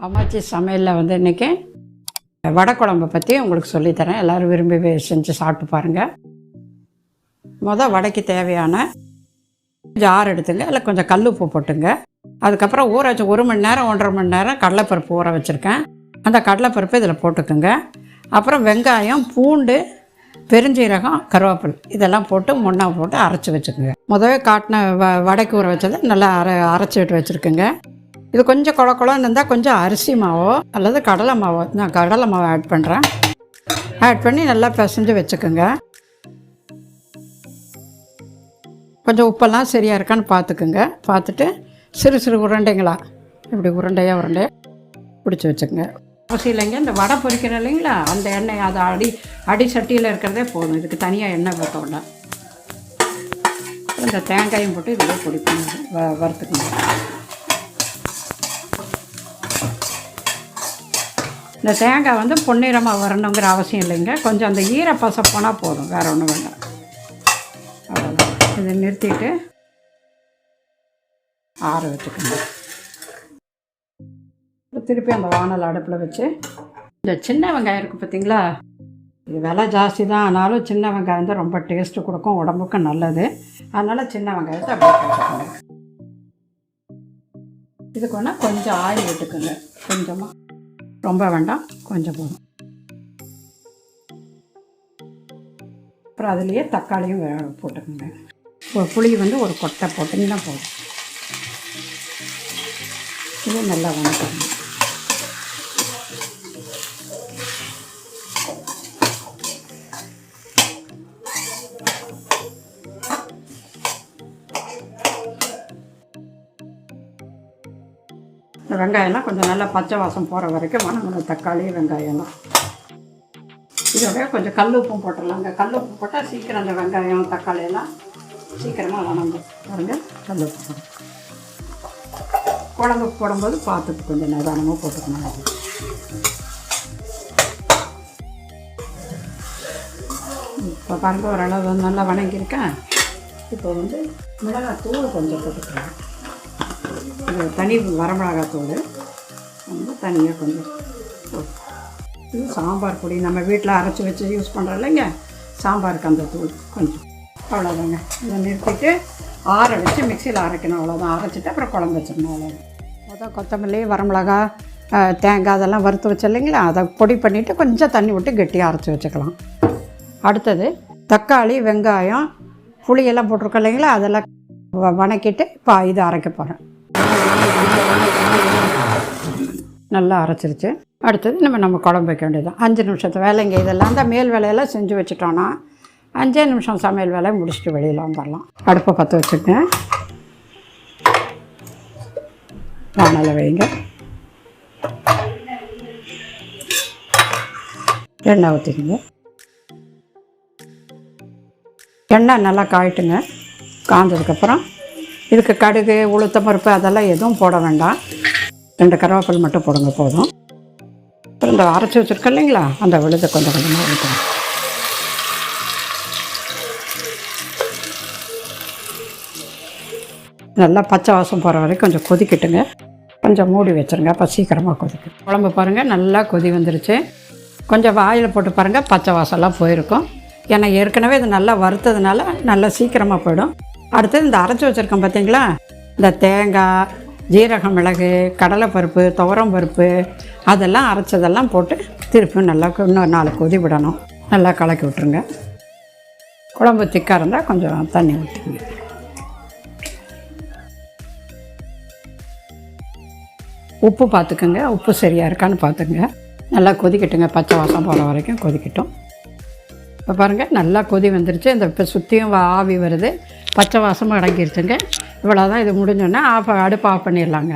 அம்மாச்சி சமையலில் வந்து இன்றைக்கி வடை குழம்பை பற்றி உங்களுக்கு சொல்லித்தரேன். எல்லோரும் விரும்பி செஞ்சு சாப்பிட்டு பாருங்கள். வடைக்கு தேவையான ஜார் எடுத்துங்க, இல்லை கொஞ்சம் கல் உப்பு போட்டுங்க. அதுக்கப்புறம் ஊற வச்சு 1 மணி நேரம் 1.5 மணி நேரம் கடலைப்பருப்பு ஊற வச்சுருக்கேன். அந்த கடலைப்பருப்பு இதில் போட்டுக்குங்க. அப்புறம் வெங்காயம், பூண்டு, பெருஞ்சீரகம், கருவேப்பிலை இதெல்லாம் போட்டு ஒன்றா போட்டு அரைச்சி வச்சுக்கோங்க. முதவே காட்டின வடைக்கு ஊற வச்சதை நல்லா அரைச்சி விட்டு வச்சுருக்குங்க. இது கொஞ்சம் குழன்னு இருந்தால் கொஞ்சம் அரிசி மாவோ அல்லது கடலை மாவோ, நான் கடலை மாவை ஆட் பண்ணுறேன். ஆட் பண்ணி நல்லா பிசைஞ்சு வச்சுக்கோங்க. கொஞ்சம் உப்பெல்லாம் சரியாக இருக்கான்னு பார்த்துக்குங்க. பார்த்துட்டு சிறு சிறு உருண்டைங்களா இப்படி உருண்டையாக பிடிச்சி வச்சுக்கோங்க. அவசியம் இல்லைங்க, இந்த வடை பொரிக்கிற இல்லைங்களா, அந்த எண்ணெய் அதை அடி சட்டியில் இருக்கிறதே போதும். இதுக்கு தனியாக எண்ணெய் போட்டோம்னா இந்த தேங்காயும் போட்டு இதில் பொடி பண்ணி வறுத்துக்கணும். இந்த தேங்காய் வந்து பொன்னிறமாக வரணுங்கிற அவசியம் இல்லைங்க. கொஞ்சம் அந்த ஈரப்பசை போனால் போதும், வேறு ஒன்றும் வேண்டாம். அவ்வளோதான். இதை நிறுத்திட்டு ஆற வச்சுக்கணும். திருப்பி அந்த வானல் அடுப்பில் வச்சு இந்த சின்ன வெங்காயம் இருக்குது பார்த்தீங்களா, இது விலை ஜாஸ்தி தான், ஆனாலும் சின்ன வெங்காயம் தான் ரொம்ப டேஸ்ட்டு கொடுக்கும், உடம்புக்கு நல்லது. அதனால் சின்ன வெங்காயத்தை அப்படியே போட்டுக்கோங்க. இதுக்கு வேணால் கொஞ்சம் ஆயில் விட்டுக்குங்க, கொஞ்சமாக, ரொம்ப வேண்டாம், கொஞ்சம் போதும். அப்புறம் அதுலேயே தக்காளியும் போட்டுக்கோங்க. புளி வந்து ஒரு கொட்டை போட்டிங்கன்னா போதும். இது நல்லா வணக்கணும். இந்த வெங்காயம்லாம் கொஞ்சம் நல்லா பச்சை வாசம் போகிற வரைக்கும் வணங்கணும். தக்காளி வெங்காயம்லாம் இதோட கொஞ்சம் கல் உப்பும் போட்டுடலாங்க. கல் உப்பு போட்டால் சீக்கிரம் அந்த வெங்காயம் தக்காளியெல்லாம் சீக்கிரமாக வணங்கும். பாருங்க, கல் உப்பு போடும். குழம்பு போடும்போது பார்த்துட்டு கொஞ்சம் நிதானமாக போட்டுக்கணும். இப்போ பாருங்க, ஓரளவு நல்லா வணங்கியிருக்கேன். இப்போ வந்து மிளகாத்தூள் கொஞ்சம் போட்டுக்கலாம். இது தனி வரமிளகாத்தூள் வந்து தனியாக கொஞ்சம் போட்டு. இது சாம்பார் பொடி நம்ம வீட்டில் அரைச்சி வச்சு யூஸ் பண்ணுறோம் இல்லைங்க, சாம்பாருக்கு அந்த தூள் கொஞ்சம். அவ்வளோதாங்க. இதை நிறுத்திட்டு ஆற வச்சு மிக்சியில் அரைக்கணும். அவ்வளோதான். அரைச்சிட்டு அப்புறம் குழம்பு வச்சிடணும். அவ்வளோதான். கொத்தமல்லி, வரமிளகா, தேங்காய் அதெல்லாம் வறுத்து வச்சு இல்லைங்களா, அதை பொடி பண்ணிவிட்டு கொஞ்சம் தண்ணி விட்டு கெட்டியாக அரைச்சி வச்சுக்கலாம். அடுத்தது தக்காளி, வெங்காயம், புளியெல்லாம் போட்டிருக்கோம் இல்லைங்களா, அதெல்லாம் வணக்கிட்டு இப்போ இது அரைக்க போகிறேன். நல்லா அரைச்சிருச்சு. அடுத்தது நம்ம குழம்பு வைக்க வேண்டியது 5 நிமிஷத்து வேலைங்க. இதெல்லாம் தான் மேல் வேலையெல்லாம் செஞ்சு வச்சுட்டோன்னா 5 நிமிஷம் சமையல் வேலையை முடிச்சுட்டு வெளியில் வந்துடலாம். அடுப்பை பற்ற வச்சுக்கேன். வானலை வைங்க. எண்ணெய் ஊற்றிக்கங்க. எண்ணெய் நல்லா காயிட்டுங்க. காய்ஞ்சதுக்கப்புறம் இதுக்கு கடுகு, உளுத்தம் பருப்பு அதெல்லாம் எதுவும் போட வேண்டாம். 2 கருவேப்பிலை மட்டும் போடுங்க போதும். அப்புறம் இந்த அரைச்சி வச்சுருக்கோம் இல்லைங்களா, அந்த விழுதை கொஞ்சம் கொஞ்சமாக ஊற்றுங்க. நல்லா பச்சை வாசம் போகிற வரைக்கும் கொஞ்சம் கொதிக்கட்டுங்க. கொஞ்சம் மூடி வச்சுருங்க, அப்போ சீக்கிரமாக கொதிக்கும். குழம்பு பாருங்கள், நல்லா கொதி வந்துருச்சு. கொஞ்சம் வாயில் போட்டு பாருங்கள், பச்சை வாசம்லாம் போயிருக்கும். ஏன்னா ஏற்கனவே இது நல்லா வறுத்ததுனால நல்லா சீக்கிரமாக போயிடும். அடுத்தது இந்த அரைச்சி வச்சுருக்கோம் பார்த்தீங்களா, இந்த தேங்காய், ஜீரகம், மிளகு, கடலைப்பருப்பு, துவரம் பருப்பு அதெல்லாம் அரைச்சதெல்லாம் போட்டு திருப்பி நல்லா இன்னும் 4 கொதி விடணும். நல்லா கலக்கி விட்டுருங்க. குழம்பு திக்காக இருந்தால் கொஞ்சம் தண்ணி ஊற்றுங்க. உப்பு பார்த்துக்குங்க, உப்பு சரியாக இருக்கான்னு பார்த்துக்குங்க. நல்லா கொதிக்கட்டுங்க, பச்சை வாசம் போகிற வரைக்கும் கொதிக்கட்டும். இப்போ பாருங்கள், நல்லா கொதி வந்துருச்சு. இந்த இப்போ சுற்றியும் ஆவி வருது, பச்சை வாசமும் அடங்கிருச்சுங்க. இவ்வளோதான். இது முடிஞ்சோடனே அடுப்பு ஆஃப் பண்ணிடலாங்க.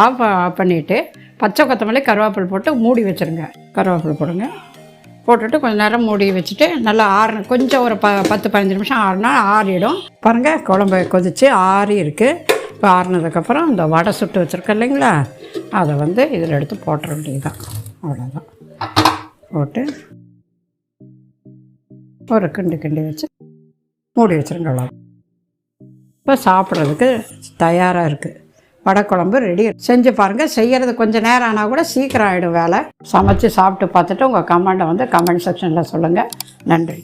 ஆஃப் பண்ணிவிட்டு பச்சை கொத்தமல்லி, கருவேப்பிலை போட்டு மூடி வச்சுருங்க. கருவேப்பிலை போடுங்க. போட்டுட்டு கொஞ்சம் நேரம் மூடி வச்சுட்டு நல்லா கொஞ்சம் ஒரு 10-15 நிமிஷம் ஆறினா ஆறிடும். பாருங்கள், குழம்பு கொதித்து ஆறி இருக்குது. இப்போ ஆறினதுக்கப்புறம் இந்த வடை சுட்டு வச்சுருக்கேன் இல்லைங்களா, அதை வந்து இதில் எடுத்து போட்டுற வேண்டியதுதான். அவ்வளோதான். போட்டு ஒரு கிண்டி வச்சு மூடி வச்சுருங்க. அவ்வளோ. இப்போ சாப்பிட்றதுக்கு தயாராக இருக்குது. வடைக்குழம்பு ரெடி. செஞ்சு பாருங்கள். செய்கிறது கொஞ்சம் நேரம் ஆனால் கூட சீக்கிரம் ஆகிடும் வேலை. சமைச்சு சாப்பிட்டு பார்த்துட்டு உங்கள் கமெண்ட்டை வந்து கமெண்ட் செக்ஷனில் சொல்லுங்கள். நன்றி.